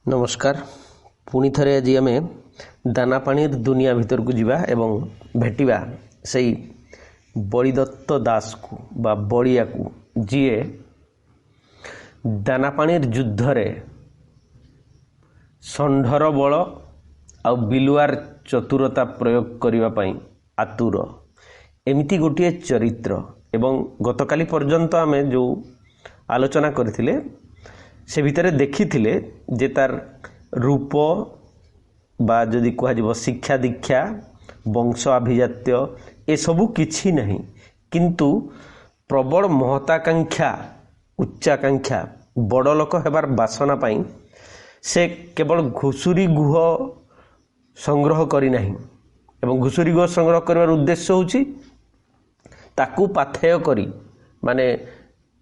नमस्कार। पुणी थरे आज आम दाना पानी दुनिया भीतर को जीवा एवं भेटिबा सही बलिदत्त दास को बा बड़िया को जीए दाना पानी युद्ध रे षंढर बल आ बिलुआर चतुरता प्रयोग करने पाई आतुर एमती गोटे चरित्र एवं गतकाली पर्यंत आम जो आलोचना करथिले से भितर देखी जे तार रूप बा जदि कह शिक्षा दीक्षा वंश अभिजात्य ए सबू किछि नहीं, किंतु प्रबल महताकांक्षा उच्चाकांक्षा बड़ लोक हेबार बासना पाई से केवल घुषुरी गुह संग्रह करी नहीं एवं घुषुरी गुह संग्रह करिवार उद्देश्य होछि ताकू पाथेय करी माने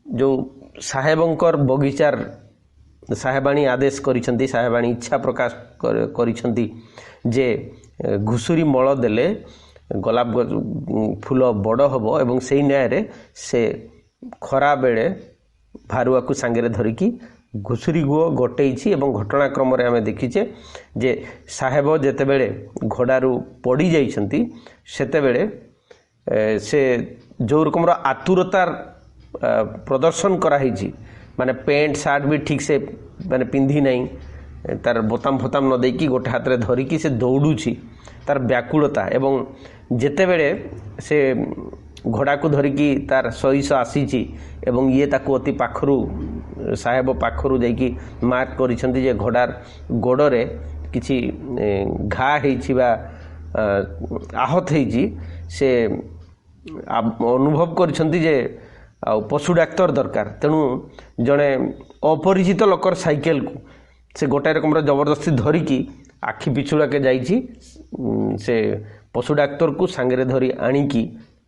जो साहेबंकर बगीचार साहेबाणी आदेश करिसंती साहेबाणी इच्छा प्रकाश करिसंती जे घुषुरी मल देले गोलाप फूल बड़ हबो एवं सेई न्याय रे से खरा बेले भारुआ को सांगे धरिकी घुषुरी गुह गोटेइछि एवं घटनाक्रम रे आमे देखिचे जे साहेब जेते बेले घोड़ारू पड़ी जाइछंती सेते बेले से जो रकम आतुरतार प्रदर्शन कराही माने पेंट सार्ट भी ठीक से माने पिंधि नहीं तार बोताम फोताम न देकी गोटे हाथ रे धरिकी से दौड़ुछि तार व्याकुलता एवं जेते बेले से घोड़ा को धरिकी तार सहिस आसीछि एवं ये ताकू अति पाखरु साहेब पाखरु जाइकी मार्क करिसंती जे घोड़ार गोड़ रे किछि घा हेछि बा आहत हेछि से अनुभव करिसंती जे आ पशु डाक्तर दरकार तेणु जड़े अपरिचित लोकर साइकेल को से गोटाए रकम जबरदस्ती धरिकी आखि पिछुड़ा के जाइछि से पशु डाक्तर को सांगे धरी आनिकी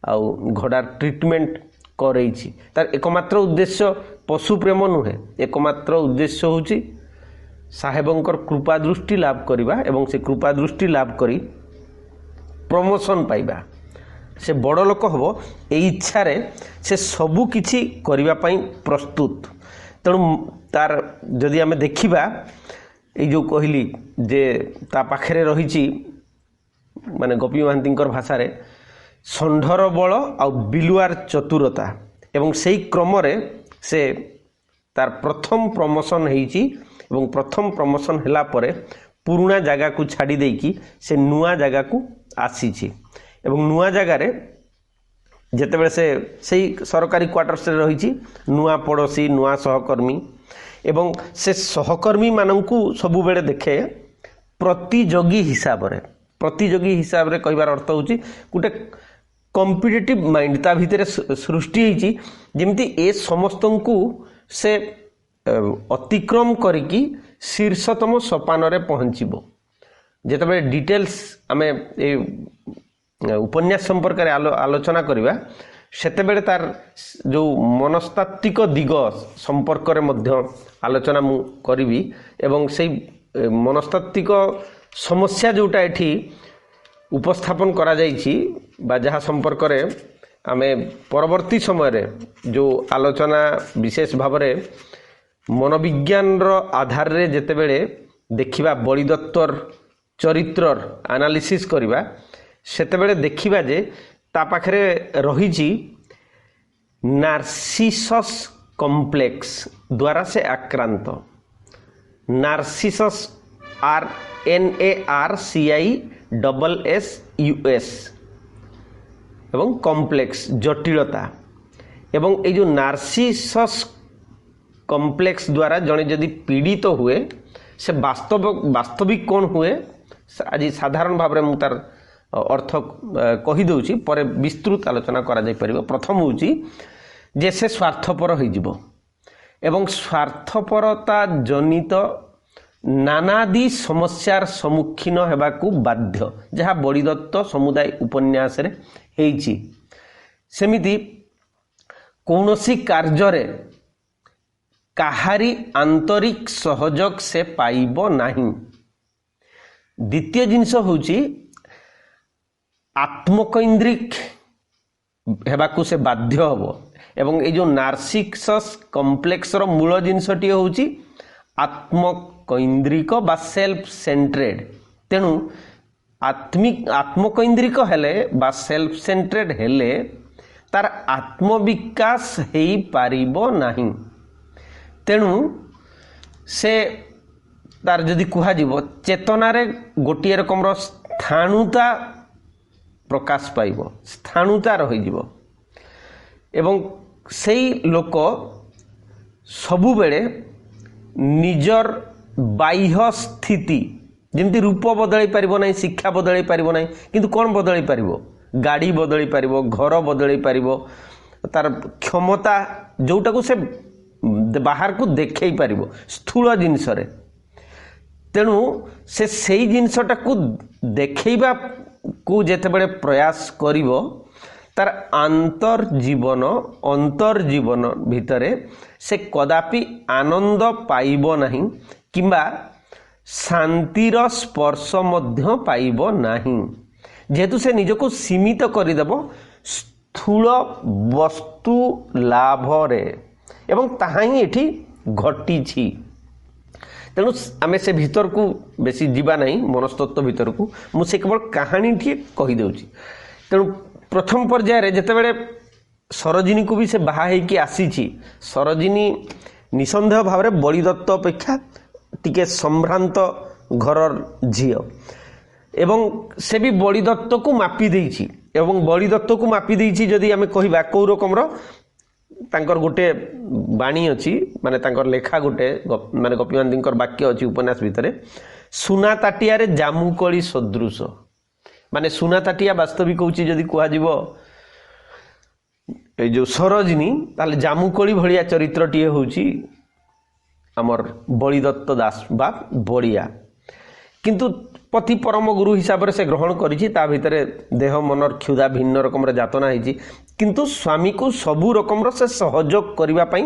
आउ घोड़ार ट्रीटमेंट करैछि तार एकमात्र उद्देश्य पशु प्रेम नुहे एकमात्र उद्देश्य होछि साहेबंकर कृपा दृष्टि लाभ करिबा एवं से कृपा दृष्टि लाभ करी प्रमोशन पाइबा से बड़ लोक हम ए इच्छा से सबू किछि करिबा पई प्रस्तुत तेणु तार जदि आमे देखिबा ए जो कहली जे ता पाखरे रहिछि माने गोपी महांतींकर भाषा रे षंढर बल आ बिलुआर चतुरता एवं सेई क्रम रे से तार प्रथम प्रमोशन हेछि एवं प्रथम प्रमोशन हला परे पुराना जगह को छाड़ी देकी से नुआ जगह को आसीछि एवं नुआ जगार जिते से सरकारी क्वार्टर्स रही नुआ पड़ोसी नुआ सहकर्मी एवं से सहकर्मी मानू सबु बेले देखे प्रतियोगी हिसाब रे कहबार अर्थ होची गोटे कॉम्पिटिटिव माइंड ता भितर सृष्टि होती जमती ए समस्त को से अतिक्रम करिकी शीर्षतम सोपान रे पहुँचबो जेते डिटेल्स आमे उपन्यास संपर्क आलोचना करवा सेतेबेले तार जो मनस्तात्विक दिग संपर्क रे मध्य आलोचना मु करिवि एवं से मनस्तात्विक समस्या जोटा एठी उपस्थापन करा जाइछि बा जहा संपर्क रे आमे परवर्ती समय रे जो आलोचना विशेष भाव रे मनोविज्ञान रो आधार रे जेतेबेले देखिबा बलिदत्तर चरित्रर एनालिसिस करबा सेतेबेले देखिबा जे ता पाखरे रहिछि नार्सिसस कॉम्प्लेक्स द्वारा से आक्रांत नार्सिसस NARCISSUS एवं कॉम्प्लेक्स जटिलता एवं ये जो नार्सिसस कॉम्प्लेक्स द्वारा जड़े जदि पीड़ित हुए से वास्तविक कौन हुए आज साधारण भाव में तार अर्थ कही दूची पर विस्तृत आलोचना करा जाय परिबो। प्रथम होची जे से स्वार्थपर होइजिवो एवं स्वार्थपरता जनित नानादि समस्यार सम्मुखीन हेबाकू बाध्य जहाँ बलिदत्त समुदाय उपन्यास रे हेइची सेमिति कौनसी कार्य काहारी आंतरिक सहयोग से पाइबो नाही। द्वितीय जिनस होची आत्मकैंद्रिक हेबाकू से बाध्य हबो एवं ये जो नार्सिसस कॉम्प्लेक्स रो मूल जिनसटी होची आत्मकैंद्रिक बा सेल्फ सेंट्रेड। तेणु आत्मकैंद्रिक हेले बा सेल्फ सेंट्रेड हेले तार आत्मविकास हो पारिबो नाही। तेणु से तार जदि कुहाजिबो चेतनारे गोटिए रकमर स्थाणुता प्रकाश पाइबो, स्थाणुता रहिजिबो एवं सेई लोक सबुबेले निजर बाह्य स्थिति जेमती रूप बदल पारिबो नाही, शिक्षा बदल पारिबो नाही, किंतु कौन बदल पारिबो? गाड़ी बदल पारिबो, घर बदल पारिबो, तार क्षमता जोटाको से बाहर को देखै पारिबो स्थूल जिनस रे। तेणु से सेई जिनसटा को देखैबा को जेतेबेले प्रयास करिवो तार अंतर्जीवन भितरे से कदापि आनंद पाइबो नाही किंबा शांतिर स्पर्श मध्य पाइबो नाही। जेहेतु से निजको सीमित करदेव स्थूल वस्तु लाभ रे एवं ताहा ही एठी घटी। तेणु आमे से भीतर को बेसी जीवा नहीं, मनस्तत्व भीतर को मुझे केवल कहानी टी कही देउची। तेणु प्रथम पर्याय जितेबाला सरोजिनी को भी से बाहा होगी आसी, सरोजिनी निसंदेह भाव में बलिदत्त अपेक्षा टिके संभ्रांत घर झील एवं से भी बलिदत्त को मापी देइछि एवं बलिदत्त को मापी देइछि। जदि आमे कहिबा कौ रकम तांकर गोटे बाणी अच्छी माने तांकर लेखा गोटे माने गोपीनाथींकर वाक्य अच्छी उपन्यास भितर, सुना ताटिया रे जामुकोली सदृश, माने सुना ताटिया वास्तविक होची जदि कुहाजिबो ए जो सरोजिनी ताले जामुकोली भलिया चरित्रटीए होची आमर बलिदत्त दास बा बड़िया। किंतु पति परम गुरु हिसाब से ग्रहण करिछि, ता भितरे देह मनर क्षुधा भिन्न रकम जातना होइछि, किंतु स्वामी को सबु रकम से सहयोग करबा पई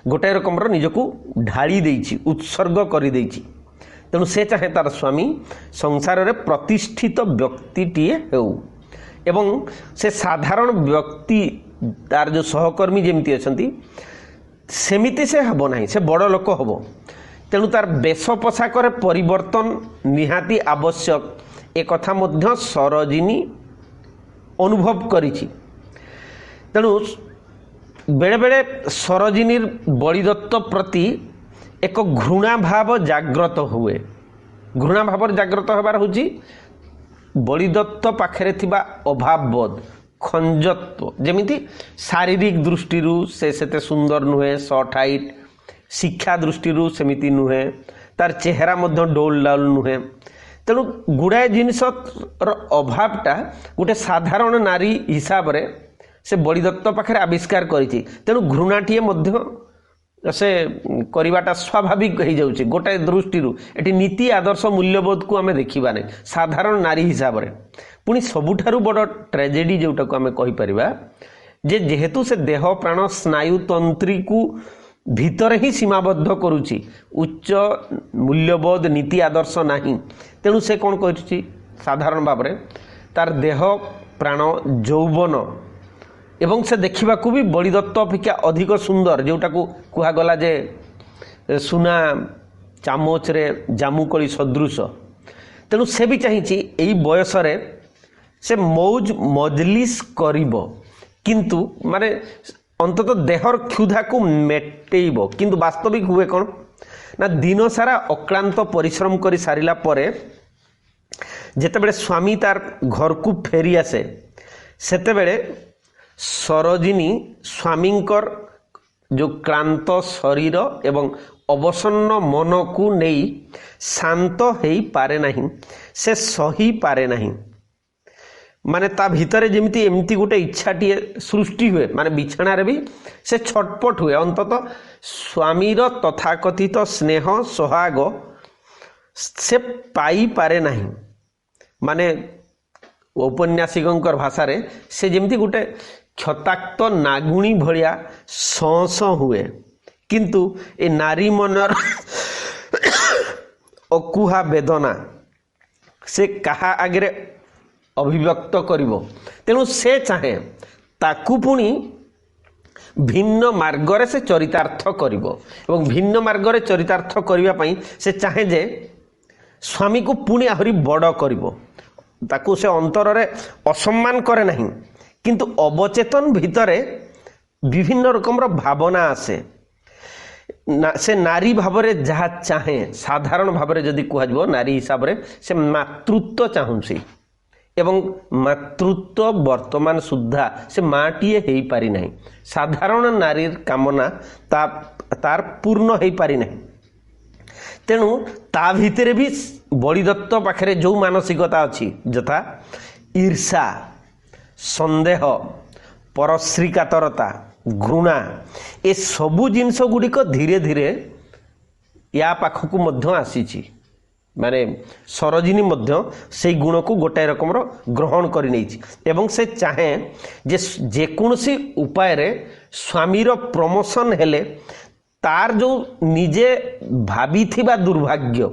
गोटे रकम निजको ढाली देइछि, उत्सर्ग करि देइछि। तेणु से चाहे तार स्वामी संसार रे प्रतिष्ठित व्यक्तिटीए हेउ एवं से साधारण व्यक्ति तार जो सहकर्मी जेमती अछंती सेमिति से हबो नाही, से बड़ लोक हबो। तेणु तार बेश पोशाक परिवर्तन निहाती आवश्यक एक कथा मध्य सरोजिनी अनुभव करिछि। तेणु बेले बेले सरोजिनी बलिदत्त प्रति एक घृणा भाव जाग्रत हुए। घृणा भाव जाग्रत होबार होची बलिदत्त पाखरे थिबा अभाव बोध, खंजत्व, जेमिति शारीरिक दृष्टि से सेते सुंदर नुहे, शॉर्ट हाइट, शिक्षा दृष्टि सेमिति नुहे, तार चेहरा मध्य डोल डाल नुहे। तेणु गुड़ाए जिनस अभावटा गोटे साधारण नारी हिसाब रे से बलिदत्त पाखरे आविष्कार करिछि। तेणु घृणाटीए मध्य से करिवाटा स्वाभाविक हो जाउछि गोटे दृष्टि। एटी नीति आदर्श मूल्यबोध को आमे देखिबा नै साधारण नारी हिसाब रे। पुणी सबुठारु बड़ ट्रेजेडी जोटा को आमे कहि परिबा जे जेहेतु से देह प्राण स्नायु तंत्री को भीतर ही सीमाबद्ध करुछि, उच्च मूल्यबोध नीति आदर्श नाही। तेणु से कौन करुछि साधारण भाव में तार देह प्राण यौवन एवं से देखा भी बलिदत्त अपेक्षा अधिक सुंदर, जोटा को कहगला जे सुना चामच रे जामुकोली सदृश। तेणु से भी चाहिए यही बयस रे से मौज मजलिस करिबो, किंतु माने अंतत देहर क्षुधा को मेटेइबो। किंतु वास्तविक हुए कौन ना दिन सारा अक्लांत परिश्रम कर सारिला परे जेतेबेले स्वामी तार घर को फेरी आसे सेतेबेले सरोजिनी स्वामींकर जो क्लांत शरीर एवं अवसन्न मन को नहीं शांत हो पारे नहीं, से सही पारे नहीं। माने ता भीतर जेमिति एमती गोटे इच्छाटीए सृष्टि हुए, माने बिछाणा रे भी से छटपट हुए। अंततः स्वामीर तथाकथित स्नेह सोहाग से पाई पारे नहीं। माने औपन्यासिकंकर भाषा रे से जेमिति गोटे क्षताक्त नागुणी भलिया सौस हुए, किंतु ए नारी मनर अकुहा वेदना से कहा आगे अभिव्यक्त करिवो। तेणु से चाहे ताकू पुणी भिन्न मार्गरे से चरितार्थ करिवो एवं भिन्न मार्गरे चरितार्थ करिवा पई से चाहे जे स्वामी को पुणी आहरी बड़ करिवो ताकू से अंतर रे असम्मान करे नहीं किंतु अवचेतन भितरे विभिन्न रकम भावना आसे से नारी भावरे जहाँ चाहे साधारण भावरे जदि कहजो नारी हिसाब रे से मातृत्व चाहूसी एवं मातृत्व वर्तमान सुद्धा से माटीए हो पारि नहीं साधारण नारी कामना तार पूर्ण हो पारि नहीं तेणु ता भितरे भी बलिदत्त पाखरे जो मानसिकता अच्छी यथा ईर्षा संदेह परश्रीकातरता घृणा ए सबू जिनस गुड़िक धीरे धीरे या पाखक मध्य आसीची माने सरोजिनी मध्य से गुण को गोटाए रकम ग्रहण कर एवं से चाहे जे जेकोसी उपाय रे स्वामीर प्रमोशन हेले तार जो निजे भाभी थिबा दुर्भाग्य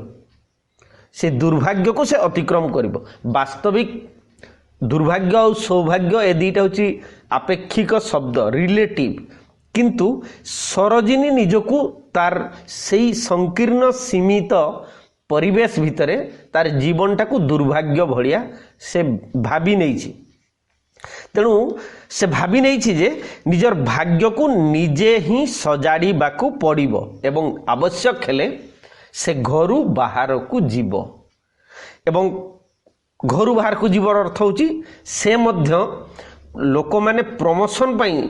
से दुर्भाग्य को से अतिक्रम करिवो वास्तविक दुर्भाग्य और सौभाग्य ए दुईटा हूँ आपेक्षिक शब्द रिलेटिव किंतु सरोजिनी निजको तार सही संकीर्ण सीमित परिवेश भितरे तार जीवनटा को दुर्भाग्य भलिया से भाभी नहीं तेणु से भाभी नहीं जे निजर भाग्य को निजे ही सजाड़ी बाकू पड़िबो एवं आवश्यक हेले से घरु बाहर को जीव एवं घरु बाहर को जीवर अर्थ होची से मध्य लोक माने प्रमोशन पाई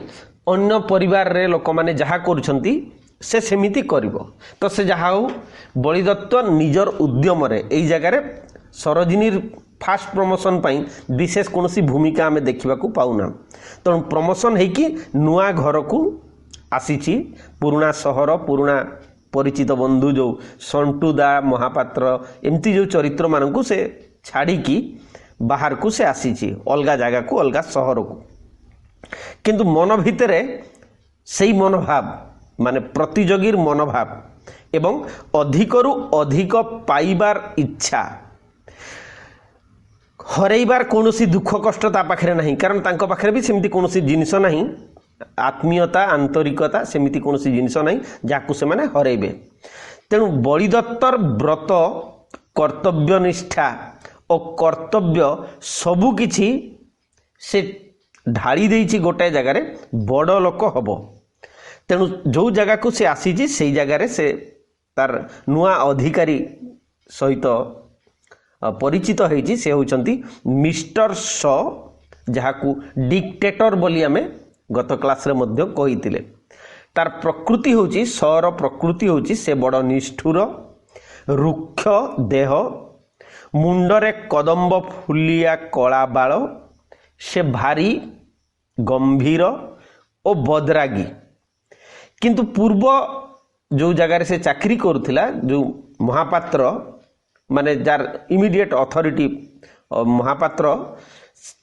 अन्य परिवार रे लोक माने जहा करूछंती से सेमिति करिवो तो से जहा हो बलिदत्त निजर उद्यम रे एई जगह रे सरोजिनी फास्ट प्रमोशन पाई विशेष कोनोसी भूमिका हमें देखा पाऊना तो प्रमोशन है कि नुआ घर को आसीची पुराना सहर पुराना परिचित बंधु जो संटुदा महापात्र एमती जो चरित्र मानू से छाड़ी की बाहर को से आसीची अलगा जगह को अलगा सहर को किंतु मन भितरे सही मनोभाव माने प्रतियोगी मनोभाव एवं अधिकरु अधिक पाइबार इच्छा हरैबार कौनसी दुख कष्ट ता पाखरे नहीं कारण तांको पाखरे भी सेमती कौनसी जिनिस नहीं आत्मीयता आंतरिकता सेमती कौनसी जिनिस नहीं जाकु से माने हरैबे तेणु बलिदत्तर व्रत कर्तव्यनिष्ठा और कर्तव्य सबु किछि से ढाली देइछि गोटे जगार बड़ लोक हबो तेणु जो जगह को से आसीछि सेई जगार से तार नुआ अधिकारी सहित परिचित होइछि से होउछंती मिस्टर श जहाकू डिक्टेटर बोली आमे गत क्लास रे मध्य कहितिले तार प्रकृति होउछि शर प्रकृति होउछि से बड़ निष्ठुर रुक्ष देह मुंडरे कदम्ब फुलिया कला बाल से भारी गंभीर और बदरागी किंतु पूर्व जो जगार से चाकरी करुथिला जो महापात्र माने जार इमिडिएट अथॉरिटी महापात्र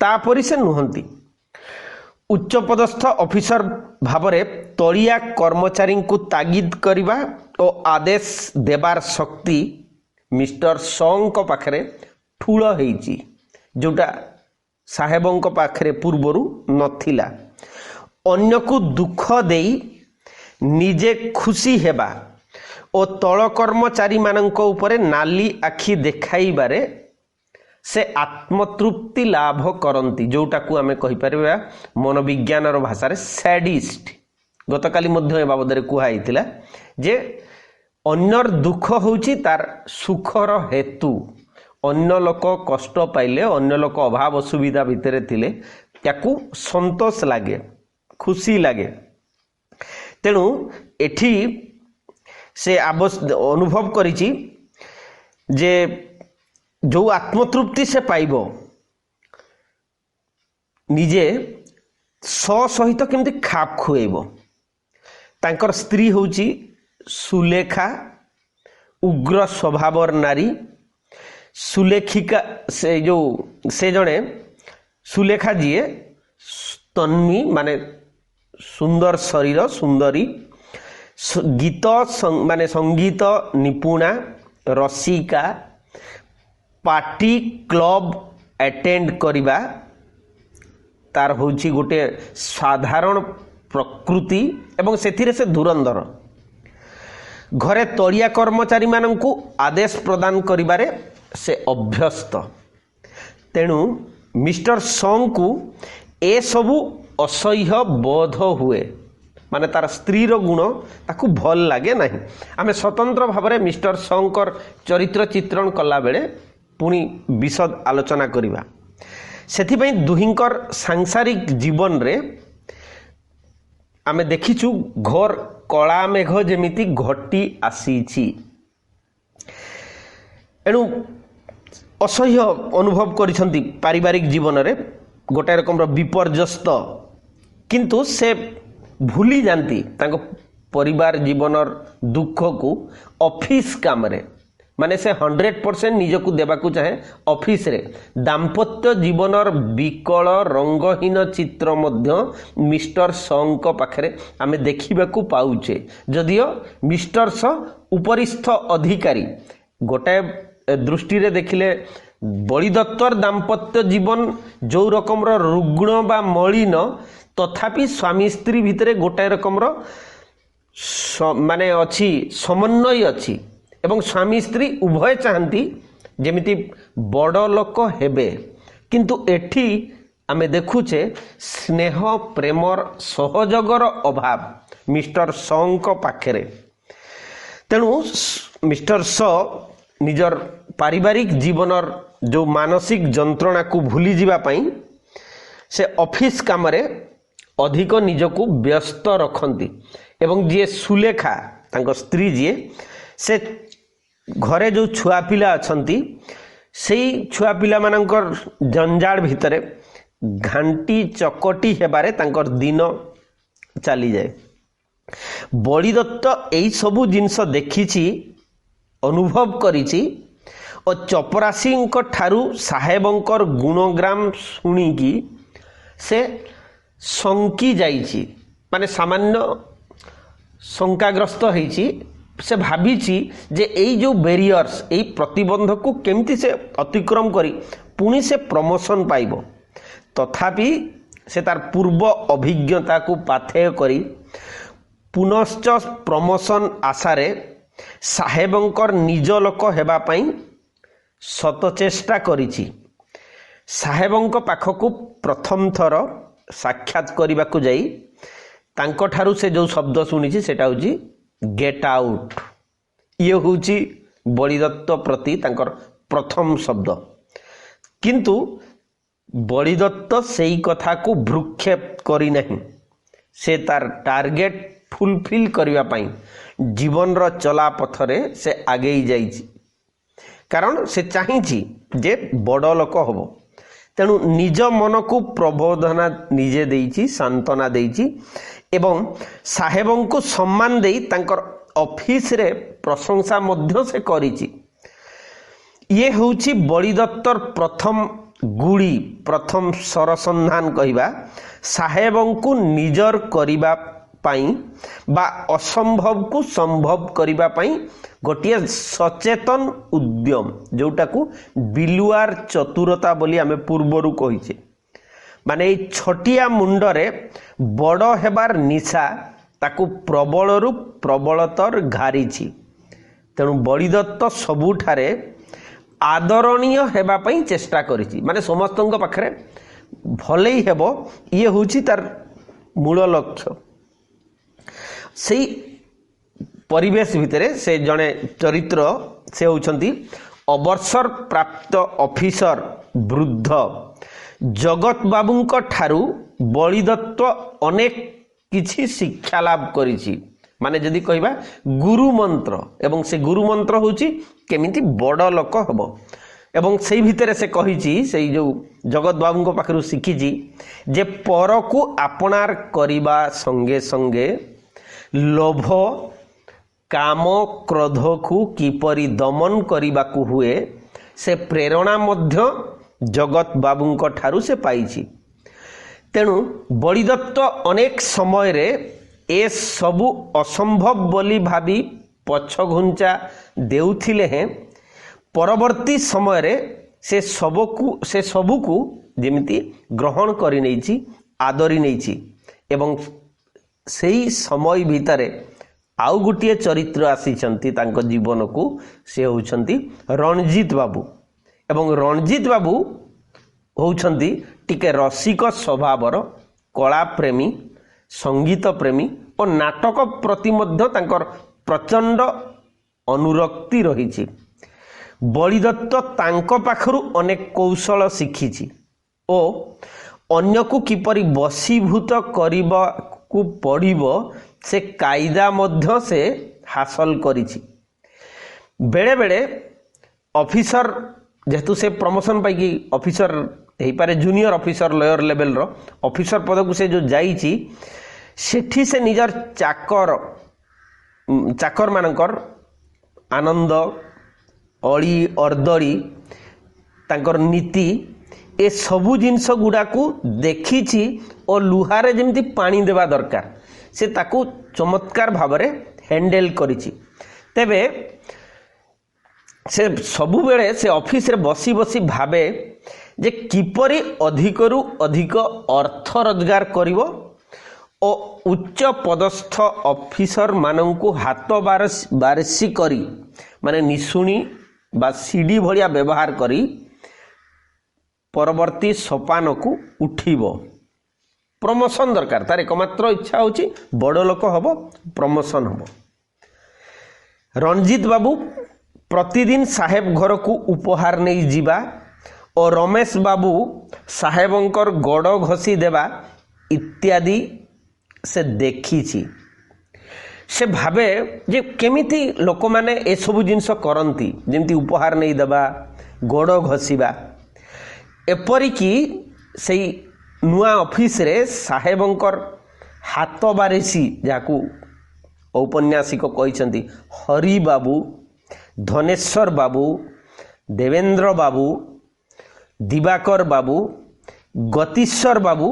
तापरी से नुहंती उच्च पदस्थ ऑफिसर भावरे तलिया कर्मचारी को तागिद करिबा और आदेश देबार शक्ति मिस्टर सौंक पाखरे ठूल होइछि जोटा साहेबंक पाखरे पूर्वरु नथिला अन्य को दुख देई निजे खुशी हेबा और तल कर्मचारी मानक उपरे नाली आखि देखाइबारे से आत्मतृप्ति लाभ करती जोटा को आमे कहि परिबा मनोविज्ञान भाषा सैडिस्ट गतकाली मध्य ए बाबद कहला जे अन्यर दुख होउची तार सुखर हेतु अन्य लोक कष्ट पाइले अन्य लोक अभाव असुविधा भितरे थिले याकू संतोष लागे खुशी लागे तेणु एठी से अनुभव करिछि जे जो आत्मतृप्ति से पाइबो निजे सहित केमती खाप खुएबो तांकर स्त्री होउची सुलेखा उग्र स्वभावर नारी सुलेखिका से जो से जड़े सुलेखा जीए तन्वी माने सुंदर शरीर सुंदरी गीत माने संगीत निपुणा रसिका पार्टी क्लब अटेंड करिबा तार होची गोटे साधारण प्रकृति एवं सेथिरे से धुरंधर घरे तलिया कर्मचारी मानंकु आदेश प्रदान करिबारे से अभ्यस्त। तेणु मिस्टर सॉन्ग को ए सबू असह्य बोध हुए, माने तार स्त्री गुण ताकू भल लगे नहीं। आमे स्वतंत्र भाव में मिस्टर सॉन्गर चरित्र चित्रण कला बेले पुणी विशद आलोचना करिबा। सेथिपई दुहिंकर सांसारिक जीवन रे आमे देखिछु घोर कला मेघ जेमिति घटी आसीछि। एणु असह्य अनुभव करिसंती पारिवारिक जीवन रे गोटे रकम विपर्यस्त, किंतु से भूली जानती तांको परिवार जीवनर दुख को ऑफिस काम रे, माने से 100% निजकू देबाकू चाहे ऑफिस रे। दाम्पत्य जीवनर विकल रंगहीन चित्र मध्य मिस्टर सॉन्ग को पाखरे आमे देखिबाकू पाउचे। जदियो मिस्टर स उपरिस्थ अधिकारी गोटे दृष्टि रे देखिले बलिदत्तर दाम्पत्य जीवन जो रकमर रुग्ण बा मलिन, तथापि स्वामी स्त्री भितरे गोटाए रकमर माने अच्छी समन्वय अच्छी एवं स्वामी स्त्री उभय चाहती जेमिति बड़ लोक हेबे, किंतु एठी आमे देखुचे स्नेह प्रेमर सहयोगर अभाव मिस्टर सॉन्ग को पाखरे। तेणु मिस्टर स निजर पारिवारिक जीवनर जो मानसिक जंत्रणा को भूली जीवा पई से ऑफिस काम रे अधिक निजको व्यस्त रखती। एवं जी सुलेखा तांको स्त्री जी से घरे जो छुआ पिला अछंती सेई छुआ पिला मानकर जंजाल भितरे घांटी चकटी हेबारे तांकर दिन चली जाए। बलिदत्त एई सबु जिनस देखिछि, अनुभव करिछि और चपरासी ठारू साहेबंकर गुणग्राम शुणिकी से शंकी जाइछि, माने सामान्य शंकाग्रस्त होइछि। से भाविछि जे एई जो बैरियर्स एई प्रतिबंधक को केमती से अतिक्रम करी पुणी से प्रमोशन पाइबो। तथापि से तार पूर्व अभिज्ञता को पाथेय करी पुनश्च प्रमोशन आशारे साहेबंकर निज लोक हेबा पई शतचेष्टा करिछि। साहेबंक पाखकू प्रथम थर साक्षात करने को जाई तांको ठारू से जो शब्द शुणी सेटा होची गेट आउट। ये होची बलिदत्त प्रति तांकर प्रथम शब्द, किंतु बलिदत्त सेई कथा को भ्रुक्षेप करी नहीं। से तार टार्गेट फुलफिल करबा पई जीवन रो चला पथरे से आगे जाइछि, कारण से चाहिछि जे बड़ लोक हबो। तेणु निज मन को प्रबोधना निजे देइछि, सांत्वना देइछि एवं साहेबों को सम्मान देई तांकर ऑफिस रे प्रशंसा मध्य से करिछि। ये होछि बलिदत्तर प्रथम गुड़ी, प्रथम सरसंधान कहिबा साहेबों को निजर करिबा पाई बा असंभव को संभव करिबा पाई गोटिए सचेतन उद्यम, जोटा को बिलुआर चतुरता बोली आमे पूर्वरु कहिछे। माने छटिया मुंडरे बड़ हेबार निशा ताकू प्रबलरु प्रबलतर घारिछि। तेणु बलिदत्त सबुठारे आदरणीय हेबा पई चेष्टा करिछि, माने समस्तଙ୍କ पाखरे भले हेबो, ये होछि तार मूल लक्ष्य। सेई परिवेश भितरे से जड़े चरित्र से होउछंती अवसर प्राप्त ऑफिसर वृद्ध जगत बाबूंक ठारू बलिदत्त अनेक किछि शिक्षा लाभ करिछि। माने जदि कहबा गुरु मंत्र, एवं से गुरु मंत्र होउछि केमिति बड़ लोक हबो। एवं सेई भितरे से कहिछि, सेई जो जगत बाबूंक पाखरु शिखिछि जे पर को आपनार करिबा संगे संगे लोभ काम क्रोध को किपरि दमन करने हुए से प्रेरणा मध्य जगत बाबूंक ठारू से पाइछि। तेणु बलिदत्त अनेक समय रे ए सबु असंभव बोली भावी पछघुंचा देउथिले हैं, परवर्ती समय रे से सबुकु जेमिति ग्रहण करि नैछि, आदरी नैछि एवं सेई समय भितर आउ गोटे चरित्र आसीचंती तांको जीवन को से होउछंती रणजीत बाबू एवं रणजीत बाबू होउछंती टिके रसिक स्वभावर कला प्रेमी संगीत प्रेमी और नाटक प्रति मध्य तांकर प्रचंड अनुरक्ति रही। बलिदत्त तांको पाखरु अनेक कौशल शिखिछि ओ अन्य को किपरि वशीभूत करिबा को पड़िबो से कायदा मध्य से हासिल करिछि। बेले बेले ऑफिसर जेतु से प्रमोशन पाई ऑफिसर हो पारे जूनियर ऑफिसर लोअर लेवल रो ऑफिसर पद को से जो जाइछि सेठी से निजर चाकर मानकर आनंद अली अर्दली तांकर नीति ए सबु जिनस गुड़ा को देखी और लुहारे जमी पानी देवा दरकार से ताकू चमत्कार भावरे हैंडल करिछि। तेबे से सबु बेले से ऑफिस रे बसी बसी भावे जे किपरि अधिकरु अधिक अर्थ रोजगार करिवो ओ उच्च पदस्थ ऑफिसर मानंकु हाथ बारसी करी माने निशुणी बा सीडी भलिया व्यवहार करी परवर्ती सोपान को उठिबो। प्रमोशन दरकार तार एकमात्र इच्छा होची बड़ लोक हबो प्रमोशन हबो। रणजीत बाबू प्रतिदिन साहेब घर को उपहार नहीं जीवा और रमेश बाबू साहेबंकर गोड़ घसी देवा इत्यादि से देखी। से भावे जे केमिति लोक माने ए सब जिनस करंती जेमती उपहार नहीं देवा गोड़ घसीबा एपरिकी से नुआ ऑफिस रे साहेबंकर हाथ बारिसी जाकू औपन्यासिक कहते हरि बाबू धनेश्वर बाबू देवेंद्र बाबू दिवाकर बाबू गतीश्वर बाबू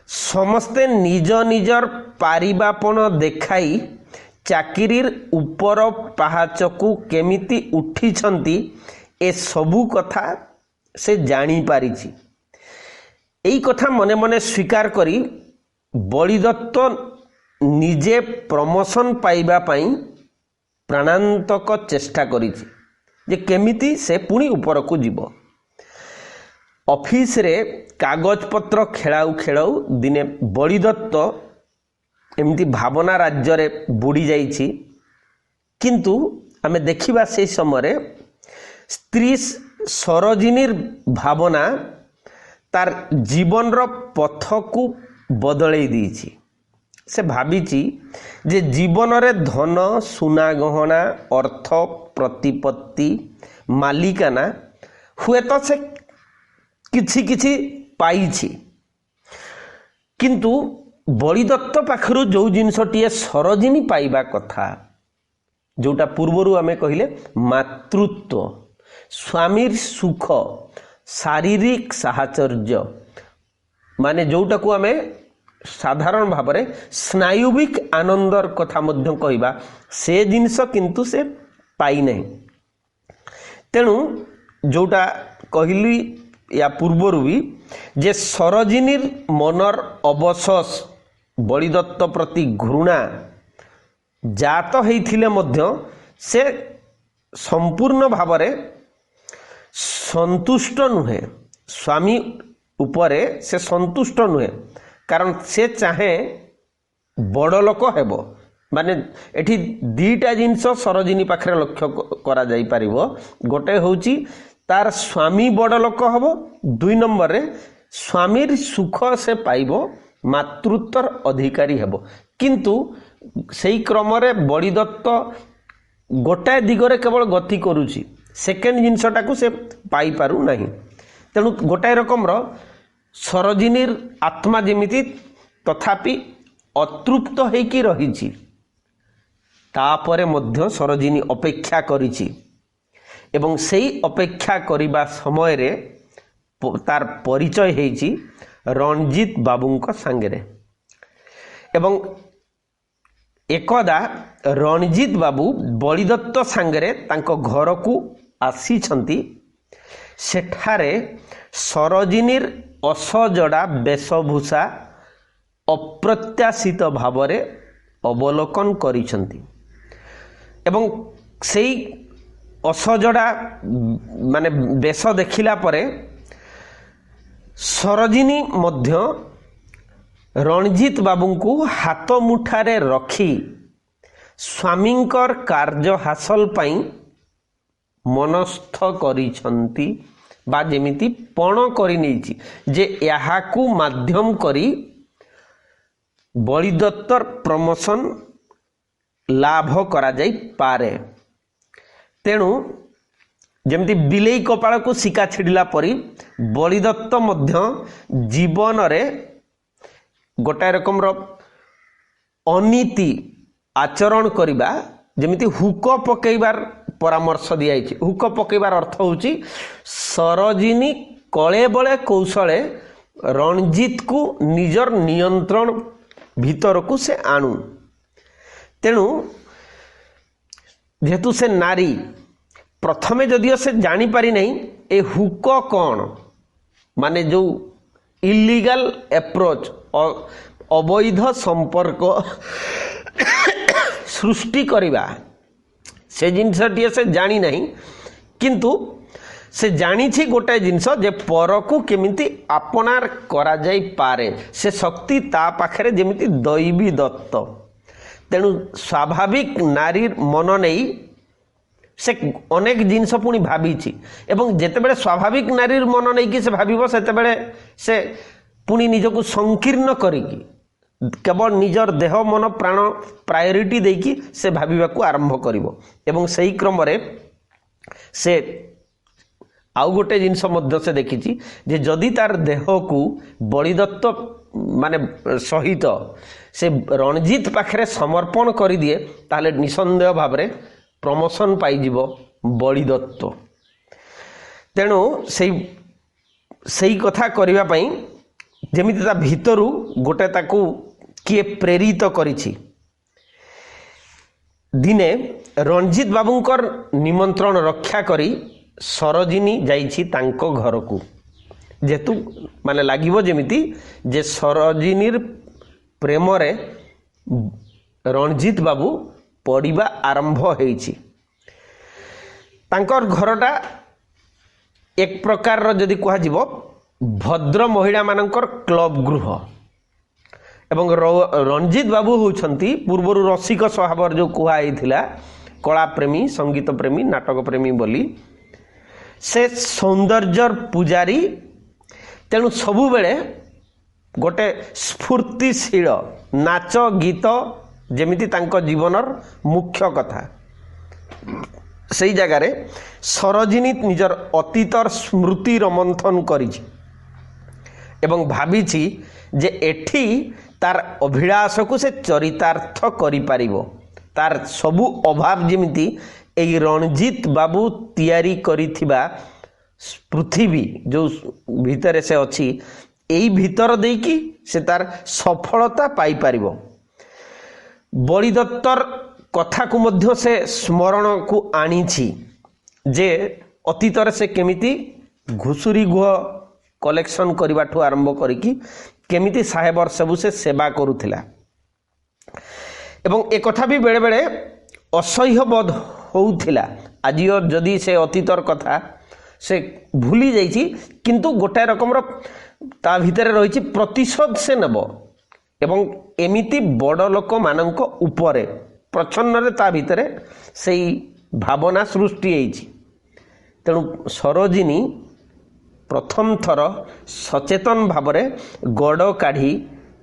समस्ते निज निजर पारिबापन देखाई चाकिरीर उपर पाहाचकू केमिति उठिछंती ए सबू कथा से जानी पारिछि। एई कथा मने मने स्वीकार करी बलिदत्त निजे प्रमोशन पाइबा पाई प्राणांतक चेष्टा करिछि जे केमिति से पुणी ऊपर को जीव। ऑफिस रे कागज पत्र खेलाऊ खेलाऊ दिने बलिदत्त एमती भावना राज्य रे बुड़ी जाइछि। किंतु आमे देखिबा से समय स्त्री सरोजिनीर भावना तार जीवन रो पथ को बदलई दीछि। से भाविछि जे जीवन रे धन सुना गहना अर्थ प्रतिपत्ति मालिकाना हुए तो से किछि किछि पाइछि किंतु बलिदत्त पाखरु जो जिनसटीए सरोजिनी पाइबा कथा जोटा पूर्वरु आमे कहिले मातृत्व स्वामीर सुख शारीरिक साहचर्य माने जोटा को आमे साधारण भाव में स्नायुविक आनंदर कथा मध्य कहबा से जिनस किंतु से पाई नहीं। तेणु जोटा कहली या पूर्वरु भी जे सरोजिनीर मनर अवशोष बलिदत्त प्रति घृणा जात होइथिले मध्य से संपूर्ण भाव में संतुष्ट नुहे स्वामी उपरे से संतुष्ट नुहे कारण से चाहे बड़ लोक हेबो माने एठी दीटा जिनस सरोजिनी पाखरे लक्ष्य करा जाई परिबो। गोटे होउची तार स्वामी बड़ लोक हबो दुई नंबर रे स्वामीर सुख से पाइबो मातृत्वर अधिकारी हेबो। किंतु सेई क्रम रे बलिदत्त गोटाए दिगरे केवल गति करूची सेकेंड जिनसटा को से पाई पारु नाही। तेणु गोटाए रकम रो सरोजिनीर आत्मा जेमिति तथापि अतृप्त होइकी रहिछि तापरे मध्य सरोजिनी अपेक्षा करिछि एवं सेई अपेक्षा करिबा समय रे तार परिचय हेछि रणजीत बाबूंक सांगरे। एवं एकदा रणजीत बाबू बलिदत्त सांगरे तांको घर को आसीछंती सेठारे सरोजिनीर असजड़ा वेशभूषा अप्रत्याशित भावरे अवलोकन करिसंती एवं सेई असजड़ा माने बेश देखिला परे सरोजिनी मध्य रणजीत बाबू को हाथ मुठारे रखी स्वामींकर कार्य हासिल पाई मनस्थ करिसंती बा जेमिति पण करि नेछि जे याहाकू माध्यम करी बलिदत्तर प्रमोशन लाभ करा जाई पारे। तेणु जेमती बिलेई कपाल को शिका छिड़िला परी बलिदत्त मध्य जीवन रे गोटाए रकम अनीति आचरण करिबा जेमिति हुक पकेइबार परामर्श दिया। हुक पकेइबार अर्थ होची सरोजिनी कले बळे कौशले रणजीत को निजर नियंत्रण भीतर को से आणु। तेणु जेहेतु से नारी प्रथमे जदियो से जानी पारी नहीं ए हुक कौन माने जो इलीगल एप्रोच अवैध संपर्क सृष्टि करिबा से जिनसटी से जानी नहीं किंतु से जानी छी गोटे जिनस जे पर को केमिति अपनार करा जाई पारे से शक्ति ता पाखरे जेमिति दैवी दत्त। तेणु स्वाभाविक नारी मन नहीं से अनेक जिनस पुणी भावी एवं जेतेबेले स्वाभाविक नारी मन नहीं कि से भाविबो सेतेबेले से पुणी निजको संकीर्ण करिकी केवल निजर देह मन प्राण प्रायोरिटी देकी से भाविबाकू आरंभ करिवो एवं सही क्रम रे से आउ गोटे जिनस मध्य से देखिछि जे जदि तार देह को बलिदत्त माने सहित से रणजीत पाखरे समर्पण करि दिए ताले निसंदेह भावरे प्रमोशन पाई जीवो बलिदत्त। तेणु सही कथा करिवा पई जेमिति ता भितरु गोटे ताकू किए प्रेरित करिछि। दिने रणजीत बाबूंकर निमंत्रण रक्षा करी सरोजिनी जाइछि तांको घर को जेतु माने लागिवो जेमिति जे सरोजिनीर प्रेम रे रणजीत बाबू पढ़िबा आरंभ होइछि। तांकर घरटा एक प्रकार रो जदि कहा जीवो भद्र महिला मानकर क्लब गृह एवं रणजीत बाबू होउछंती पूर्वरु रसिक स्वभावर जो कुहा होइथिला कला प्रेमी संगीत प्रेमी नाटक प्रेमी बोली से सौंदर्यर पुजारी। तेणु सबु बेले गोटे स्फूर्तिशील नाच गीत जेमिति तांको जीवनर मुख्य कथा सही जगार सरोजिनी निजर अतीतर स्मृति रमंथन करिछि एवं भाविछि जे एठी तार अभिलाष को से चरितार्थ करि पारिबो। तार सबु अभाव जेमिति एई रणजीत बाबू तैयारी करिथिबा पृथ्वी जो भीतर से अछि एई भीतर देकी से तार सफलता पाई पारिबो। बलिदत्तर कथा को मध्य से स्मरण को आनीछि जे अतीतर से केमिति घुसुरी गुह कलेक्शन करबाठू आरंभ करिकी केमिति साहेबर सबु से सेवा करुथिला एवं एक कथा भी बेले बेले असह्य बोध होउथिला। आज जदि से अतीतर कथा से भूली जाइछि किंतु गोटाए रकम ता भितर रहिछि प्रतिशोध से नेब एवं एमिति बड़ लोक मानक उपरे प्रच्छन्न रे ता भितर सेई भावना सृष्टि होइछि। तेणु सरोजिनी प्रथम थर सचेतन भावरे गड़ काढ़ी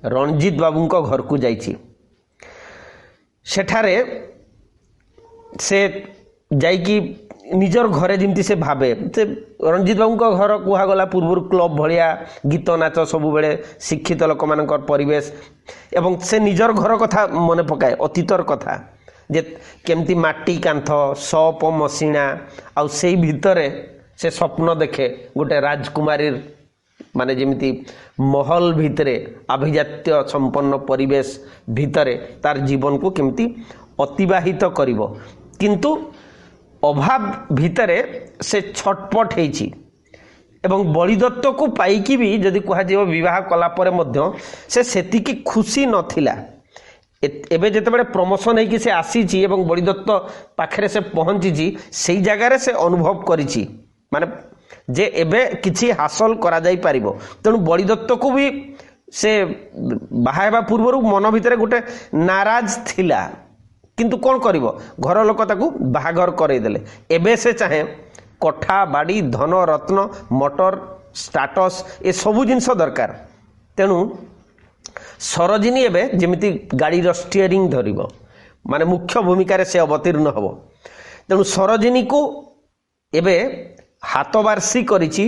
रणजीत बाबूंको घर को जाइछि। सेठारे से जाइकी निजर घरे जमती से भावे से रणजीत बाबू घर कहगला पूर्व क्लब भाया गीत नाच सब बेले शिक्षित लोक मान परिवेश एवं से निजर घर कथा मन पकाए अतीतर कथा जे केमती माटी कांथ सप मसीणा आउ से भितरे से स्वप्न देखे गोटे राजकुमारी माने जेमिति महल भितरे अभिजात्य संपन्न परिवेश भितरे तार जीवन को केमती अतिवाहित करिवो किंतु अभाव भितरे से छटपट होइछि ଏବଂ ବଳିଦତ୍ତ को पाइकी भी जदि कह विवाह कला परे मध्य से सेतिकी खुशी नथिला एबे जेतेबेले प्रमोशन है कि से आसीची एवं बलिदत्त पाखरे से पहुंची से जगार से अनुभव करिची माने जे एबे किछि हासिल करा जाई परिबो तेणु बलिदत्त को भी से बाहायबा पूर्व मन भितर गोटे नाराज थिला किंतु कौन करिवो घर लोक ताकू बाहागर करई देले एबे से चाहे कोठा बाड़ी धन रत्न मोटर स्टाटस ए सबु जिंस दरकार तेणु सरोजिनी एबे जेमिति गाड़ीर स्टीयरिंग धरिबो माने मुख्य भूमिका रे से अवतीर्ण हबो तेणु सरोजिनी को एबे हाथबारसी करिछि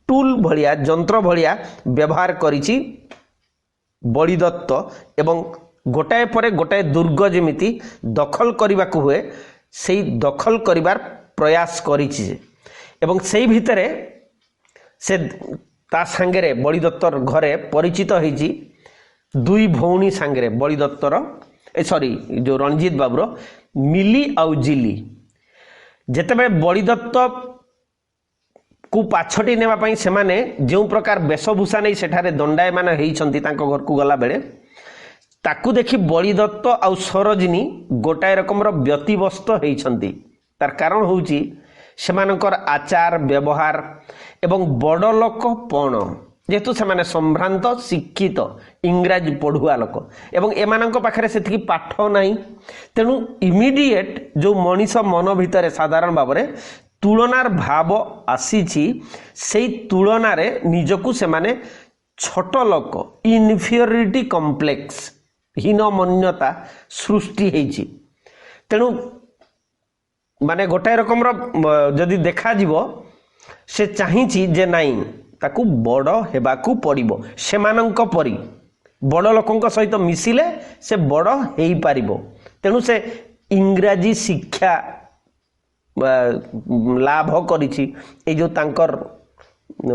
टूल भलिया जंत्र भलिया व्यवहार करिछि बलिदत्त एवं गोटाए परे गोटाए दुर्ग जेमिति दखल करबा को हुए सेही दखल करिबार प्रयास करिछि एवं सेही भितरे से ता संगरे बलिदत्तर घरे परिचित होइछि दुई भौणी सांगरे बलिदत्तर सॉरी जो रणजीत बाबूर मिली आउ जिली जेतेबे बलिदत्त को पाछटी नेवा पई से माने जो प्रकार वेशभूषा नहीं सेठारे दंडायमान होइछंती तांको घर को गला बेले ताकू देखि बलिदत्त आउ सरोजिनी गोटाए रकमर व्यतिव्यस्त होइछंती तार कारण होउची सेमानकर आचार व्यवहार एवं बड़ लोक पण जेहेतु से माने संभ्रांत शिक्षित इंग्राजी पढ़ुआ लोक एवं एमानंक पाखरे सेतिकी पाठ नाही तेणु इमिडिएट जो मनीष मन भितर साधारण भावरे तुलनार भाव आसीची सेही तुलनारे निजकू से माने छोट लोक इनफीरियरिटी कॉम्प्लेक्स हीनमन्यता सृष्टि हेची तेणु माने गोटाए रकमर जदि देखा जीवो से चाहिछि जे नाई ताकू बड़ हेबाकू पड़िबो सेमानंक परी बड़ लोकंक सहित मिसिले से बड़ हेई पारिबो तेणु से इंग्राजी शिक्षा लाभ करिछि ए जो तांकर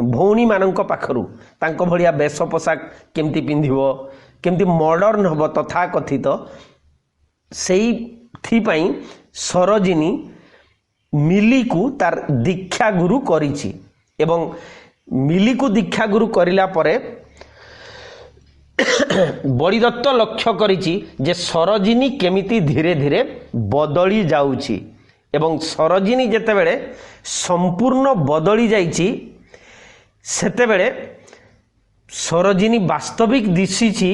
भौणी मानंक पाखरु तांको भलिया बेश पोशाक केमती पिंधिबो केमती मॉडर्न हबो तथा कथित सेही थी पई सरोजिनी मिली को तार दीक्षा गुरु करिछि एवं मिली को दीक्षा गुरु करिला परे बलिदत्त लक्ष्य करिछि जे सरोजिनी केमिति धीरे धीरे बदली जाउछि एवं सरोजिनी जेतेबेले संपूर्ण बदली जाइछि सेतेबेले सरोजिनी वास्तविक दिसिछि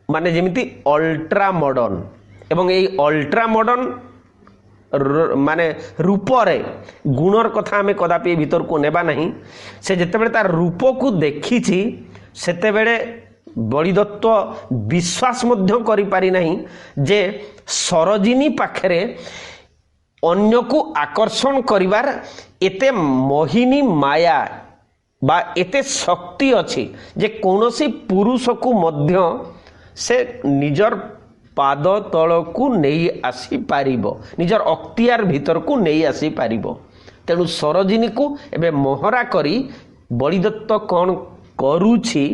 माने जेमिति अल्ट्रा मॉडर्न एवं एई अल्ट्रा मॉडर्न माने रूपरे गुणर कथा आमे कदापि भीतर को नेबा नहीं से जेतेबेले तार रूप को देखिछि सेतेबेले बलिदत्त विश्वास मध्य करि पारि नहीं जे सरोजिनी पाखरे अन्य को आकर्षण करिवार एते मोहिनी माया बा एते शक्ति अछि जे कोनोसी पुरुष को मध्य से निजर पाद तल को नहीं आसी पारिबो निजर अख्तियार भीतर को नहीं आसी पारिबो तेणु सरोजिनी को एबे मोहरा करी बलिदत्त कौन करूछि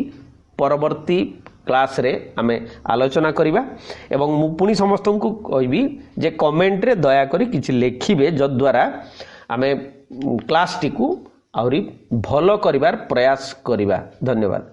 परवर्ती क्लास रे आमे आलोचना करिबा एवं मु पुनी समस्त को कहबी जे कमेंट रे दया करी किछि लेखिबे जद्वारा आमे क्लास टी को आउरी भलो करिवार प्रयास करिबा। धन्यवाद।